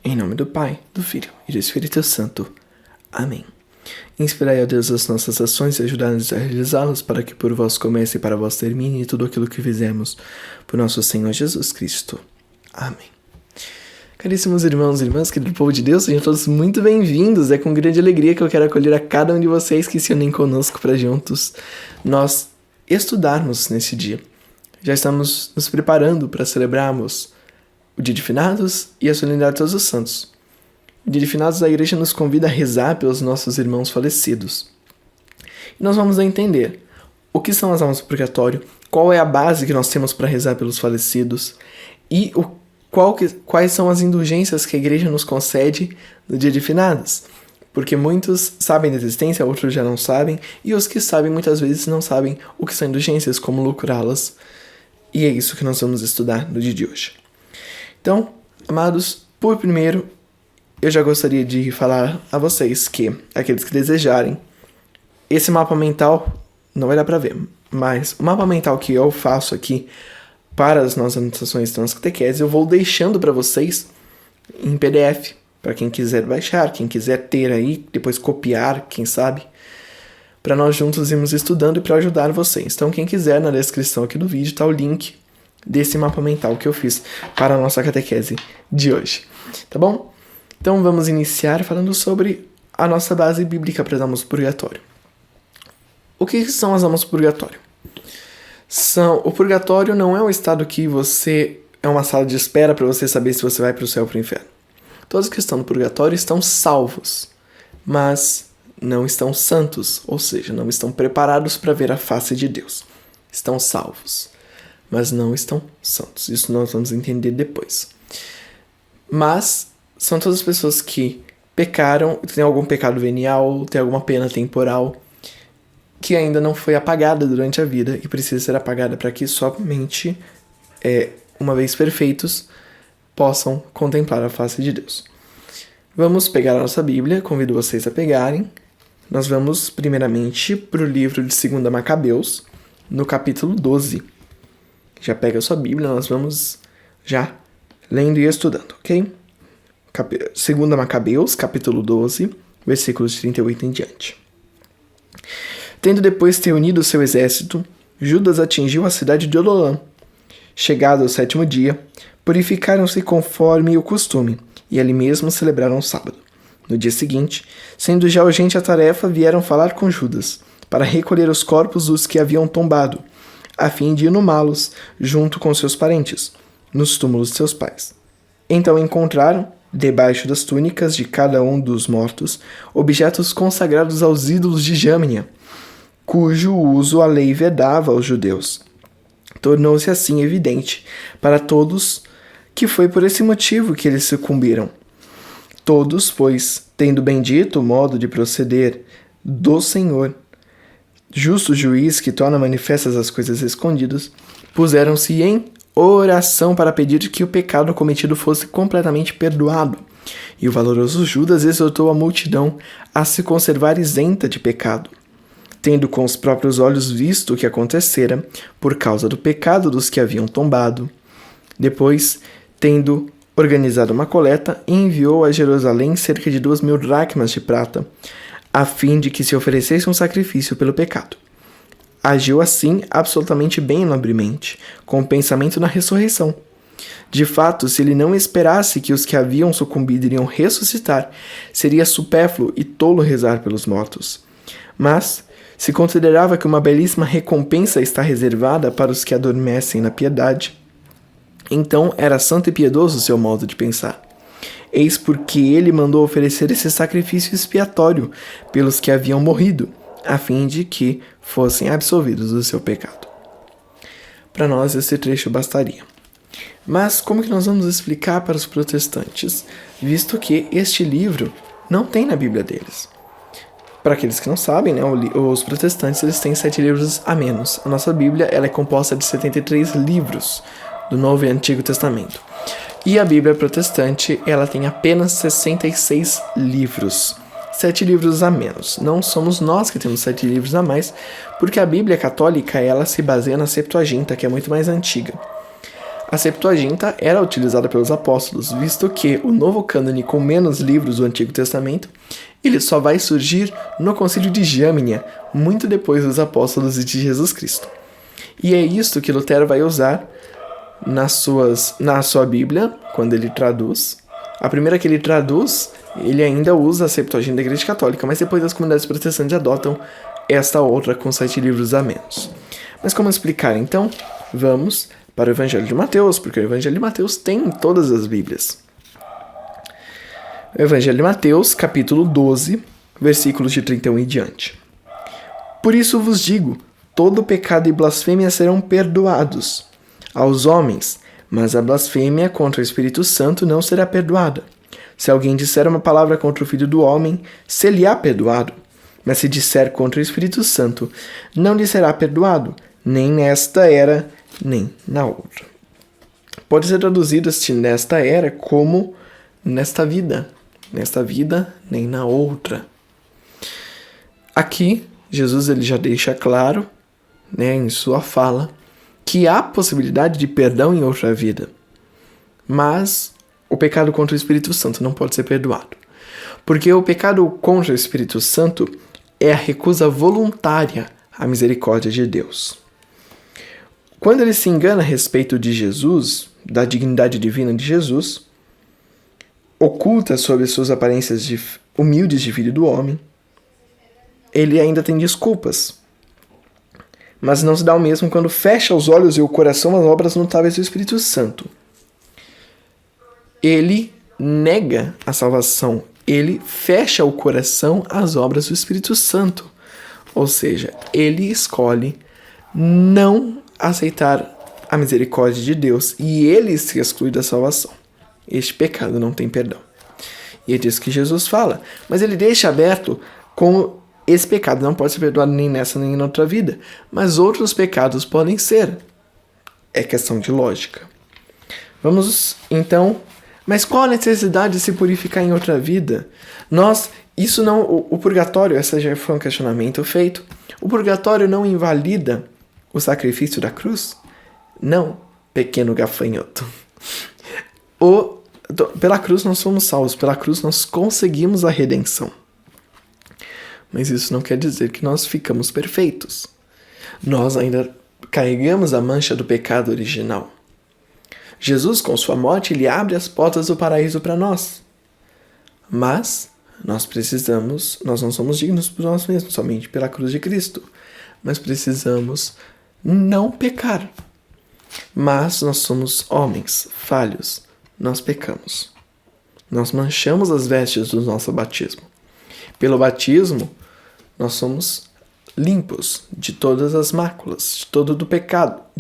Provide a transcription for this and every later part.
Em nome do Pai, do Filho e do Espírito Santo. Amém. Inspirai, ó Deus, as nossas ações e ajudai-nos a realizá-las, para que por vós comece e para vós termine tudo aquilo que fizemos. Por nosso Senhor Jesus Cristo. Amém. Caríssimos irmãos e irmãs, querido povo de Deus, sejam todos muito bem-vindos. É com grande alegria que eu quero acolher a cada um de vocês que se unem conosco para juntos nós estudarmos nesse dia. Já estamos nos preparando para celebrarmos o Dia de Finados e a solenidade de Todos os Santos. O Dia de Finados, a Igreja nos convida a rezar pelos nossos irmãos falecidos. E nós vamos entender o que são as almas do purgatório, qual é a base que nós temos para rezar pelos falecidos e quais são as indulgências que a Igreja nos concede no Dia de Finados. Porque muitos sabem da existência, outros já não sabem, e os que sabem muitas vezes não sabem o que são indulgências, como lucrá-las. E é isso que nós vamos estudar no dia de hoje. Então, amados, por primeiro, eu já gostaria de falar a vocês que, aqueles que desejarem, esse mapa mental, não vai dar para ver, mas o mapa mental que eu faço aqui para as nossas anotações das catequeses, eu vou deixando para vocês em PDF, para quem quiser baixar, quem quiser ter aí, depois copiar, quem sabe, para nós juntos irmos estudando e para ajudar vocês. Então, quem quiser, na descrição aqui do vídeo está o link desse mapa mental que eu fiz para a nossa catequese de hoje, tá bom? Então vamos iniciar falando sobre a nossa base bíblica para as almas do purgatório. O que são as almas do purgatório? O purgatório não é um estado que é uma sala de espera para você saber se você vai para o céu ou para o inferno. Todos que estão no purgatório estão salvos, mas não estão santos, ou seja, não estão preparados para ver a face de Deus. Estão salvos, mas não estão santos. Isso nós vamos entender depois. Mas são todas as pessoas que pecaram, têm algum pecado venial, têm alguma pena temporal, que ainda não foi apagada durante a vida e precisa ser apagada para que somente, uma vez perfeitos, possam contemplar a face de Deus. Vamos pegar a nossa Bíblia, convido vocês a pegarem. Nós vamos primeiramente para o livro de 2 Macabeus, no capítulo 12. Já pega a sua Bíblia, nós vamos já lendo e estudando, ok? 2 Macabeus, capítulo 12, versículos 38 em diante. Tendo depois reunido o seu exército, Judas atingiu a cidade de Odolã. Chegado ao 7º dia, purificaram-se conforme o costume, e ali mesmo celebraram o sábado. No dia seguinte, sendo já urgente a tarefa, vieram falar com Judas, para recolher os corpos dos que haviam tombado, a fim de inumá-los junto com seus parentes, nos túmulos de seus pais. Então encontraram, debaixo das túnicas de cada um dos mortos, objetos consagrados aos ídolos de Jâmnia, cujo uso a lei vedava aos judeus. Tornou-se assim evidente para todos que foi por esse motivo que eles sucumbiram. Todos, pois, tendo bendito o modo de proceder do Senhor, justo juiz que torna manifestas as coisas escondidas, puseram-se em oração para pedir que o pecado cometido fosse completamente perdoado. E o valoroso Judas exortou a multidão a se conservar isenta de pecado, tendo com os próprios olhos visto o que acontecera por causa do pecado dos que haviam tombado. Depois, tendo organizado uma coleta, enviou a Jerusalém cerca de 2.000 dracmas de prata, a fim de que se oferecesse um sacrifício pelo pecado. Agiu assim absolutamente bem e nobremente, com o pensamento na ressurreição. De fato, se ele não esperasse que os que haviam sucumbido iriam ressuscitar, seria supérfluo e tolo rezar pelos mortos. Mas se considerava que uma belíssima recompensa está reservada para os que adormecem na piedade, então era santo e piedoso o seu modo de pensar. Eis porque ele mandou oferecer esse sacrifício expiatório pelos que haviam morrido, a fim de que fossem absolvidos do seu pecado. Para nós esse trecho bastaria. Mas como que nós vamos explicar para os protestantes, visto que este livro não tem na Bíblia deles? Para aqueles que não sabem, né, os protestantes eles têm 7 livros a menos. A nossa Bíblia ela é composta de 73 livros do Novo e Antigo Testamento. E a Bíblia protestante ela tem apenas 66 livros. 7 livros a menos. Não somos nós que temos 7 livros a mais, porque a Bíblia católica ela se baseia na Septuaginta, que é muito mais antiga. A Septuaginta era utilizada pelos apóstolos, visto que o novo cânone com menos livros do Antigo Testamento, ele só vai surgir no Concílio de Jamnia, muito depois dos apóstolos e de Jesus Cristo. E é isto que Lutero vai usar na sua Bíblia, quando ele traduz. A primeira que ele traduz, ele ainda usa a Septuaginta da Igreja Católica, mas depois as comunidades protestantes adotam esta outra com 7 livros a menos. Mas como explicar, então? Vamos para o Evangelho de Mateus, porque o Evangelho de Mateus tem em todas as Bíblias. O Evangelho de Mateus, capítulo 12, versículos de 31 e diante. Por isso vos digo, todo pecado e blasfêmia serão perdoados aos homens, mas a blasfêmia contra o Espírito Santo não será perdoada. Se alguém disser uma palavra contra o Filho do Homem, se-lhe-á perdoado. Mas se disser contra o Espírito Santo, não lhe será perdoado, nem nesta era, nem na outra. Pode ser traduzido este nesta era como nesta vida, nem na outra. Aqui, Jesus ele já deixa claro, em sua fala, que há possibilidade de perdão em outra vida. Mas o pecado contra o Espírito Santo não pode ser perdoado. Porque o pecado contra o Espírito Santo é a recusa voluntária à misericórdia de Deus. Quando ele se engana a respeito de Jesus, da dignidade divina de Jesus, oculta sobre suas aparências humildes de filho do homem, ele ainda tem desculpas. Mas não se dá o mesmo quando fecha os olhos e o coração às obras notáveis do Espírito Santo. Ele nega a salvação, ele fecha o coração às obras do Espírito Santo. Ou seja, ele escolhe não aceitar a misericórdia de Deus e ele se exclui da salvação. Este pecado não tem perdão. E é disso que Jesus fala. Mas ele deixa aberto como esse pecado não pode ser perdoado nem nessa nem em outra vida. Mas outros pecados podem ser. É questão de lógica. Vamos, então... Mas qual a necessidade de se purificar em outra vida? O purgatório, esse já foi um questionamento feito. O purgatório não invalida o sacrifício da cruz? Não, pequeno gafanhoto. Pela cruz nós somos salvos, pela cruz nós conseguimos a redenção. Mas isso não quer dizer que nós ficamos perfeitos. Nós ainda carregamos a mancha do pecado original. Jesus, com sua morte, ele abre as portas do paraíso para nós. Mas nós não somos dignos por nós mesmos, somente pela cruz de Cristo. Mas precisamos não pecar. Mas nós somos homens falhos, nós pecamos. Nós manchamos as vestes do nosso batismo. Pelo batismo, nós somos limpos de todas as máculas, de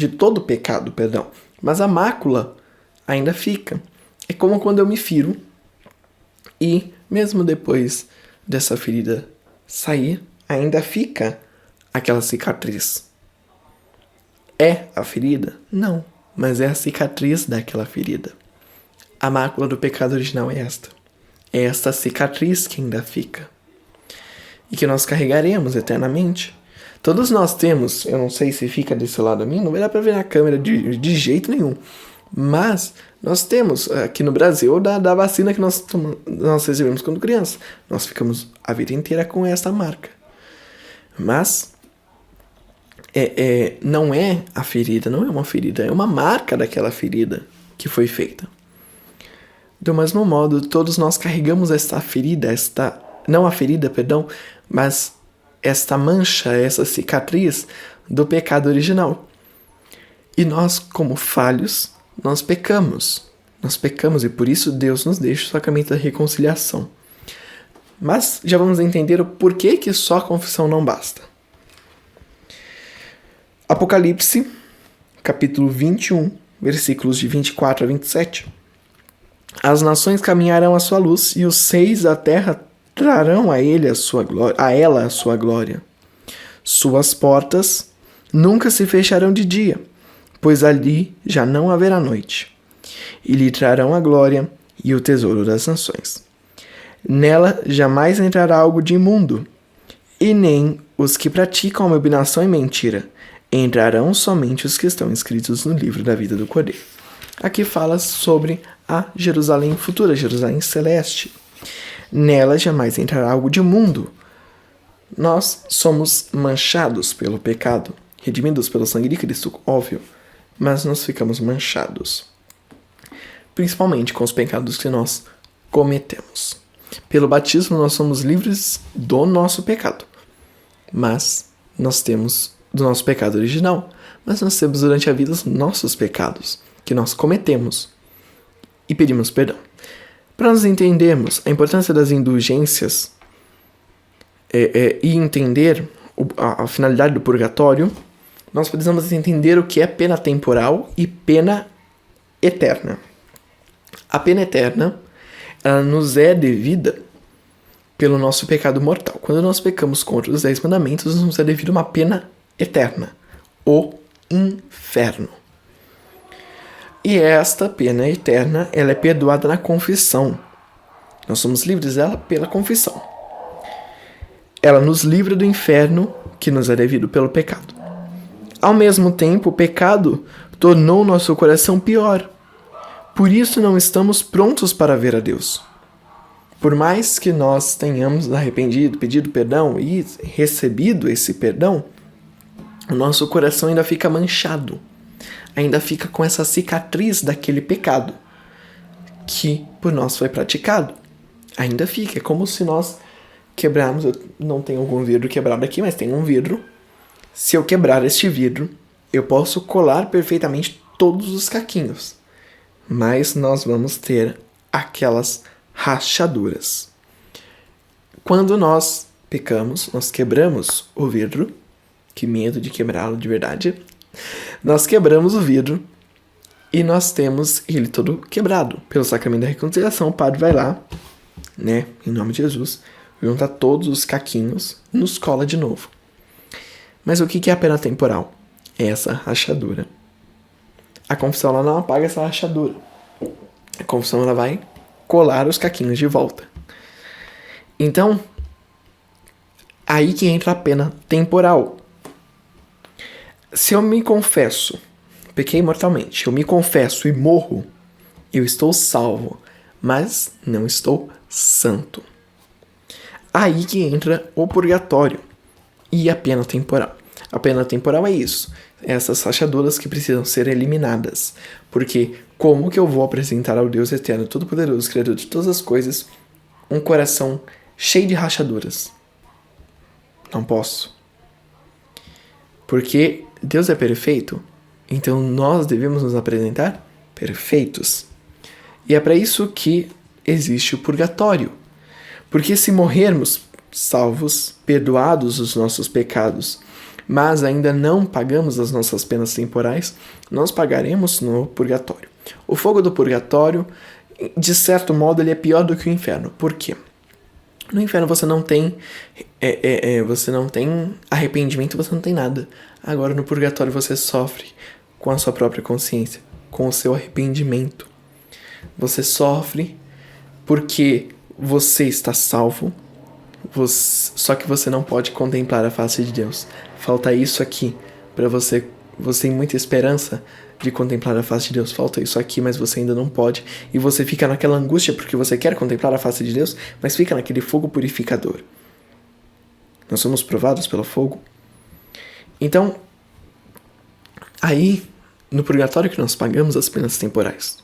todo o pecado, perdão. Mas a mácula ainda fica. É como quando eu me firo e, mesmo depois dessa ferida sair, ainda fica aquela cicatriz. É a ferida? Não, mas é a cicatriz daquela ferida. A mácula do pecado original é esta. É esta cicatriz que ainda fica. E que nós carregaremos eternamente. Todos nós temos, eu não sei se fica desse lado a mim, não vai dar pra ver na câmera de jeito nenhum. Mas nós temos, aqui no Brasil, da vacina que nós recebemos quando criança. Nós ficamos a vida inteira com essa marca. Mas não é a ferida, não é uma ferida, é uma marca daquela ferida que foi feita. Do mesmo modo, todos nós carregamos esta ferida, mas esta mancha, essa cicatriz do pecado original. E nós, como falhos, nós pecamos. Nós pecamos e por isso Deus nos deixa o sacramento da reconciliação. Mas já vamos entender o porquê que só a confissão não basta. Apocalipse, capítulo 21, versículos de 24 a 27. As nações caminharão à sua luz e os reis da terra trarão a ela a sua glória. Suas portas nunca se fecharão de dia, pois ali já não haverá noite. E lhe trarão a glória e o tesouro das nações. Nela jamais entrará algo de imundo, e nem os que praticam abominação e mentira. Entrarão somente os que estão inscritos no livro da vida do Cordeiro. Aqui fala sobre a Jerusalém futura, Jerusalém celeste. Nela jamais entrará algo de imundo. Nós somos manchados pelo pecado, redimidos pelo sangue de Cristo, óbvio, mas nós ficamos manchados, principalmente com os pecados que nós cometemos. Pelo batismo nós somos livres do nosso pecado, mas nós temos do nosso pecado original, mas nós temos durante a vida os nossos pecados que nós cometemos e pedimos perdão. Para nós entendermos a importância das indulgências e entender a finalidade do purgatório, nós precisamos entender o que é pena temporal e pena eterna. A pena eterna, ela nos é devida pelo nosso pecado mortal. Quando nós pecamos contra os 10 mandamentos, nos é devido uma pena eterna, o inferno. E esta pena eterna, ela é perdoada na confissão. Nós somos livres dela pela confissão. Ela nos livra do inferno que nos é devido pelo pecado. Ao mesmo tempo, o pecado tornou nosso coração pior. Por isso não estamos prontos para ver a Deus. Por mais que nós tenhamos arrependido, pedido perdão e recebido esse perdão, o nosso coração ainda fica manchado. Ainda fica com essa cicatriz daquele pecado que por nós foi praticado. Ainda fica, é como se nós quebrarmos, eu não tenho algum vidro quebrado aqui, mas tem um vidro. Se eu quebrar este vidro, eu posso colar perfeitamente todos os caquinhos, mas nós vamos ter aquelas rachaduras. Quando nós pecamos, nós quebramos o vidro, que medo de quebrá-lo de verdade, nós quebramos o vidro e nós temos ele todo quebrado. Pelo sacramento da reconciliação, o padre vai lá, né, em nome de Jesus, junta todos os caquinhos e nos cola de novo. Mas o que é a pena temporal? É essa rachadura. A confissão ela não apaga essa rachadura. A confissão ela vai colar os caquinhos de volta. Então, aí que entra a pena temporal. Se eu me confesso, pequei mortalmente, eu me confesso e morro, eu estou salvo, mas não estou santo. Aí que entra o purgatório e a pena temporal. A pena temporal é isso, essas rachaduras que precisam ser eliminadas. Porque como que eu vou apresentar ao Deus eterno, todo-poderoso, criador de todas as coisas, um coração cheio de rachaduras? Não posso. Porque Deus é perfeito, então nós devemos nos apresentar perfeitos. E é para isso que existe o purgatório. Porque se morrermos salvos, perdoados os nossos pecados, mas ainda não pagamos as nossas penas temporais, nós pagaremos no purgatório. O fogo do purgatório, de certo modo, ele é pior do que o inferno. Por quê? No inferno você não tem arrependimento, você não tem nada. Agora no purgatório você sofre com a sua própria consciência, com o seu arrependimento. Você sofre porque você está salvo, só que você não pode contemplar a face de Deus. Falta isso aqui para você. Você tem muita esperança de contemplar a face de Deus. Falta isso aqui, mas você ainda não pode. E você fica naquela angústia porque você quer contemplar a face de Deus, mas fica naquele fogo purificador. Nós somos provados pelo fogo. Então, aí, no purgatório que nós pagamos as penas temporais.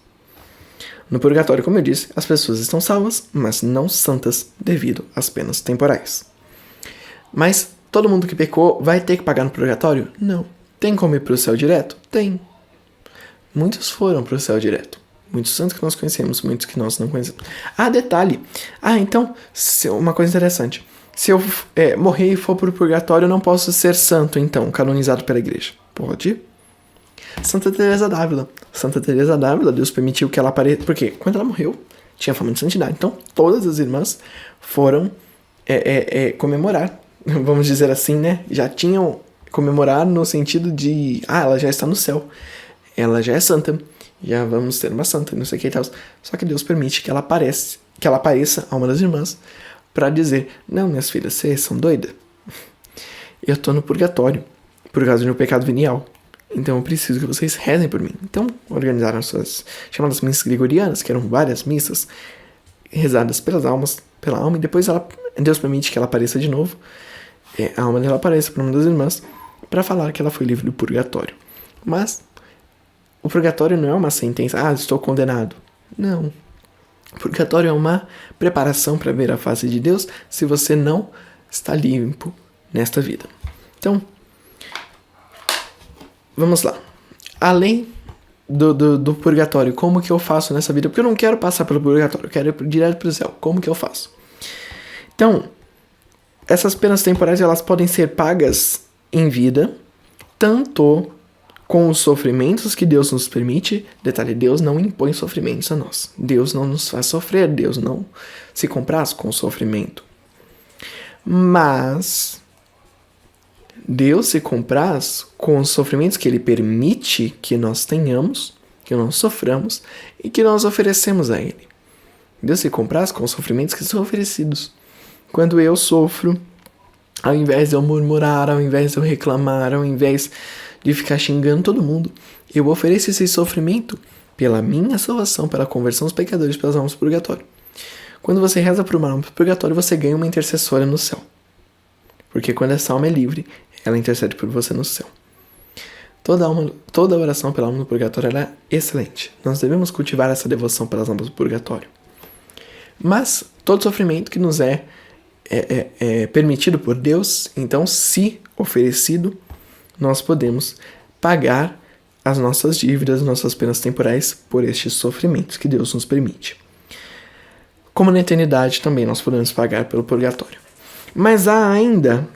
No purgatório, como eu disse, as pessoas estão salvas, mas não santas devido às penas temporais. Mas todo mundo que pecou vai ter que pagar no purgatório? Não. Tem como ir para o céu direto? Tem. Muitos foram para o céu direto. Muitos santos que nós conhecemos, muitos que nós não conhecemos. Ah, detalhe. Então, uma coisa interessante. Se eu morrer e for para o purgatório, eu não posso ser santo, então, canonizado pela igreja. Pode. Santa Teresa d'Ávila. Santa Teresa d'Ávila, Deus permitiu que ela apareça. Porque quando ela morreu, tinha fama de santidade. Então, todas as irmãs foram comemorar. Vamos dizer assim, né? Já tinham comemorar no sentido de... ela já está no céu. Ela já é santa. Já vamos ter uma santa, não sei o que e tal. Só que Deus permite que ela apareça a uma das irmãs para dizer: não, minhas filhas, vocês são doidas? Eu tô no purgatório por causa do meu pecado venial. Então eu preciso que vocês rezem por mim. Então organizaram suas chamadas missas gregorianas, que eram várias missas rezadas pela alma, e depois Deus permite que ela apareça de novo. A alma dela aparece para uma das irmãs para falar que ela foi livre do purgatório. Mas o purgatório não é uma sentença, estou condenado. Não. O purgatório é uma preparação para ver a face de Deus se você não está limpo nesta vida. Então, vamos lá. Além do purgatório, como que eu faço nessa vida? Porque eu não quero passar pelo purgatório, eu quero ir direto para o céu. Como que eu faço? Então, essas penas temporais, elas podem ser pagas em vida, tanto com os sofrimentos que Deus nos permite. Detalhe, Deus não impõe sofrimentos a nós. Deus não nos faz sofrer, Deus não se compraz com o sofrimento. Mas Deus se compraz com os sofrimentos que Ele permite que nós tenhamos, que nós soframos e que nós oferecemos a Ele. Deus se compraz com os sofrimentos que são oferecidos. Quando eu sofro, ao invés de eu murmurar, ao invés de eu reclamar, ao invés de ficar xingando todo mundo, eu ofereço esse sofrimento pela minha salvação, pela conversão dos pecadores, pelas almas do purgatório. Quando você reza por uma alma do purgatório, você ganha uma intercessora no céu. Porque quando essa alma é livre, ela intercede por você no céu. Toda oração pela alma do purgatório ela é excelente. Nós devemos cultivar essa devoção pelas almas do purgatório. Mas todo sofrimento que nos é permitido por Deus, então, se oferecido, nós podemos pagar as nossas dívidas, nossas penas temporais por estes sofrimentos que Deus nos permite. Como na eternidade também nós podemos pagar pelo purgatório. Mas há ainda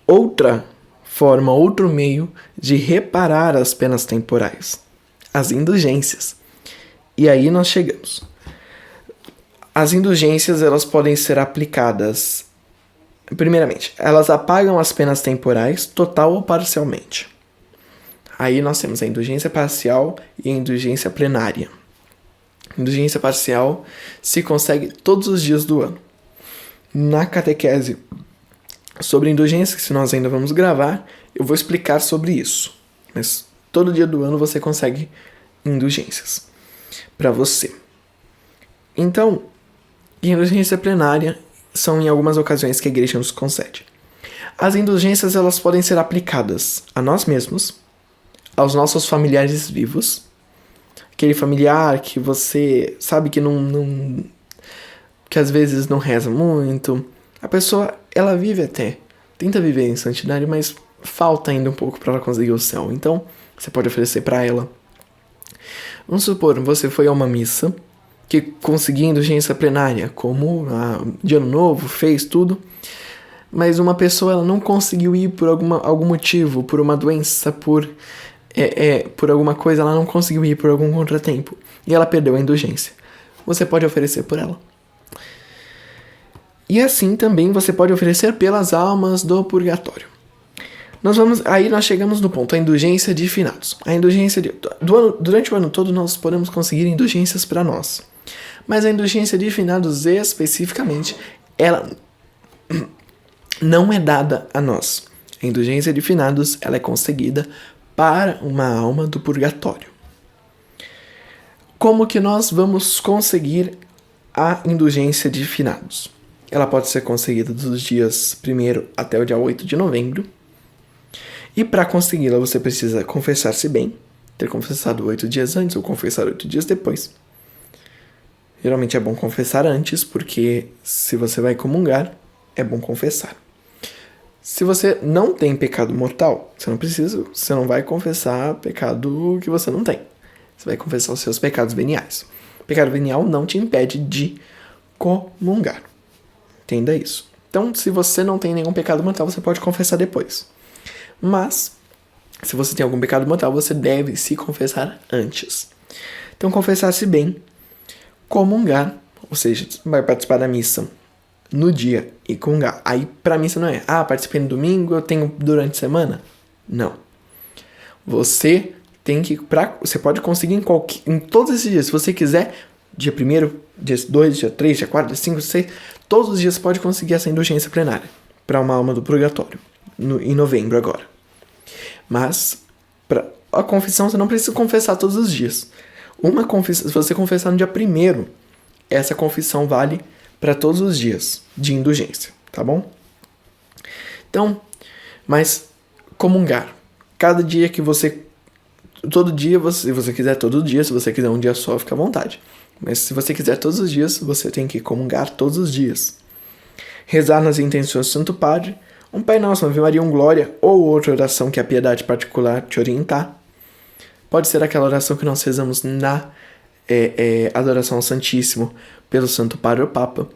outra forma, outro meio de reparar as penas temporais, as indulgências. E aí nós chegamos. As indulgências, elas podem ser aplicadas, primeiramente, elas apagam as penas temporais total ou parcialmente. Aí nós temos a indulgência parcial e a indulgência plenária. Indulgência parcial se consegue todos os dias do ano. Na catequese sobre indulgência, que se nós ainda vamos gravar, eu vou explicar sobre isso. Mas todo dia do ano você consegue indulgências para você. Então, indulgência plenária são em algumas ocasiões que a igreja nos concede. As indulgências, elas podem ser aplicadas a nós mesmos, aos nossos familiares vivos, aquele familiar que você sabe que que às vezes não reza muito. A pessoa, ela vive até, tenta viver em santidade, mas falta ainda um pouco para ela conseguir o céu. Então, você pode oferecer para ela. Vamos supor, você foi a uma missa que conseguiu indulgência plenária, como de ano novo, fez tudo, mas uma pessoa ela não conseguiu ir por algum motivo, por uma doença, por alguma coisa, ela não conseguiu ir por algum contratempo, e ela perdeu a indulgência. Você pode oferecer por ela. E assim também você pode oferecer pelas almas do purgatório. Aí nós chegamos no ponto, a indulgência de finados. A indulgência durante o ano todo nós podemos conseguir indulgências para nós. Mas a indulgência de finados especificamente, ela não é dada a nós. A indulgência de finados, ela é conseguida para uma alma do purgatório. Como que nós vamos conseguir a indulgência de finados? Ela pode ser conseguida dos dias 1º até o dia 8 de novembro. E para consegui-la você precisa confessar-se bem, ter confessado 8 dias antes ou confessar 8 dias depois. Geralmente é bom confessar antes, porque se você vai comungar, é bom confessar. Se você não tem pecado mortal, você não vai confessar pecado que você não tem. Você vai confessar os seus pecados veniais. O pecado venial não te impede de comungar. Entenda isso. Então, se você não tem nenhum pecado mortal, você pode confessar depois. Mas, se você tem algum pecado mortal, você deve se confessar antes. Então, confessar-se bem, comungar, ou seja, vai participar da missa no dia e comungar. Aí, pra missa não é, participei no domingo, eu tenho durante a semana. Não. Você tem que, você pode conseguir em todos esses dias, se você quiser, dia 1º, dia 2, dia 3, dia 4, dia 5, dia 6, todos os dias você pode conseguir essa indulgência plenária para uma alma do purgatório, em novembro agora. Mas A confissão você não precisa confessar todos os dias. Se você confessar no dia 1º, essa confissão vale para todos os dias de indulgência, tá bom? Então, mas comungar. Cada dia que você... Todo dia, se você quiser todo dia, se você quiser um dia só, fica à vontade. Mas se você quiser todos os dias, você tem que comungar todos os dias. Rezar nas intenções do Santo Padre, um Pai Nosso, uma Ave Maria, um Glória, ou outra oração que a piedade particular te orientar. Pode ser aquela oração que nós rezamos na adoração ao Santíssimo, pelo Santo Padre ou Papa.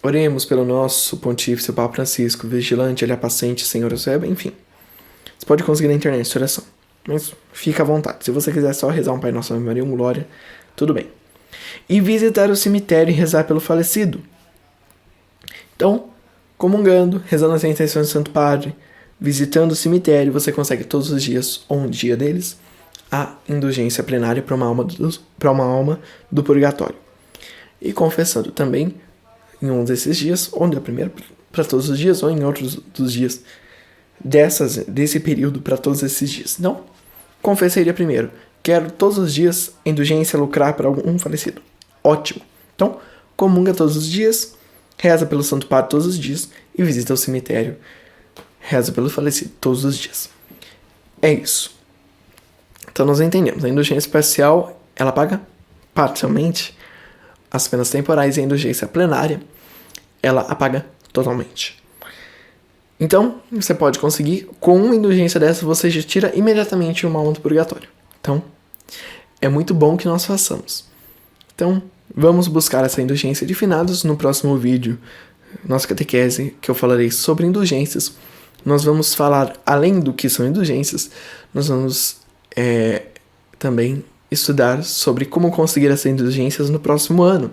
Oremos pelo nosso Pontífice, o Papa Francisco, vigilante, ele é paciente, Senhor recebe, enfim. Você pode conseguir na internet essa oração, mas fica à vontade. Se você quiser só rezar um Pai Nosso, uma Ave Maria, um Glória, tudo bem. E visitar o cemitério e rezar pelo falecido. Então, comungando, rezando as intenções do Santo Padre, visitando o cemitério, você consegue todos os dias, ou um dia deles, a indulgência plenária para uma alma do purgatório. E confessando também, em um desses dias, ou no primeiro para todos os dias, ou em outros dos dias desse período para todos esses dias. Não, confessaria primeiro. Quero todos os dias indulgência lucrar para algum falecido. Ótimo. Então, comunga todos os dias, reza pelo Santo Padre todos os dias e visita o cemitério. Reza pelo falecido todos os dias. É isso. Então nós entendemos. A indulgência parcial, ela paga parcialmente as penas temporais, e a indulgência plenária, ela apaga totalmente. Então, você pode conseguir, com uma indulgência dessa, você já tira imediatamente uma alma do purgatório. Então, é muito bom que nós façamos. Então, vamos buscar essa indulgência de finados no próximo vídeo, nossa catequese, que eu falarei sobre indulgências. Nós vamos falar, além do que são indulgências, nós vamos também estudar sobre como conseguir essas indulgências no próximo ano.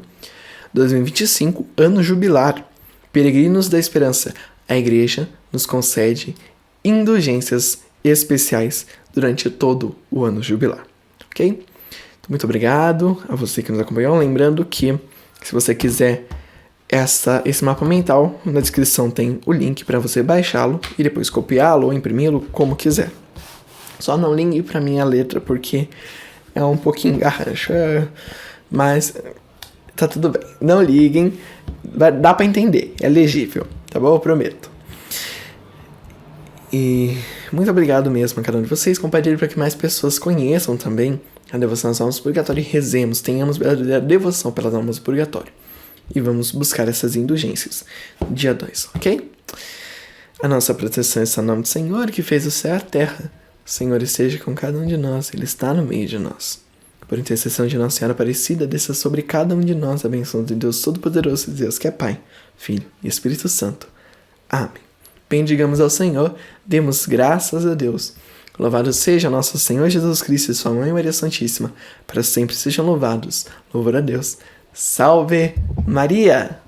2025, ano jubilar. Peregrinos da Esperança. A Igreja nos concede indulgências especiais durante todo o ano jubilar. Ok? Então, muito obrigado a você que nos acompanhou. Lembrando que, se você quiser esse mapa mental, na descrição tem o link para você baixá-lo e depois copiá-lo ou imprimi-lo, como quiser. Só não ligue para minha letra, porque é um pouquinho garrancho, mas tá tudo bem. Não liguem, dá para entender, é legível, tá bom? Eu prometo. E muito obrigado mesmo a cada um de vocês. Compartilhe para que mais pessoas conheçam também a devoção às almas do purgatório e rezemos, tenhamos verdadeira devoção pelas almas do purgatório. E vamos buscar essas indulgências. Dia 2, ok? A nossa proteção está no nome do Senhor, que fez o céu e a terra. O Senhor esteja com cada um de nós, Ele está no meio de nós. Por intercessão de Nossa Senhora Aparecida, desça sobre cada um de nós a bênção de Deus Todo-Poderoso, Deus que é Pai, Filho e Espírito Santo. Amém. Bendigamos ao Senhor, demos graças a Deus. Louvado seja nosso Senhor Jesus Cristo e sua Mãe Maria Santíssima, para sempre sejam louvados. Louvor a Deus. Salve Maria!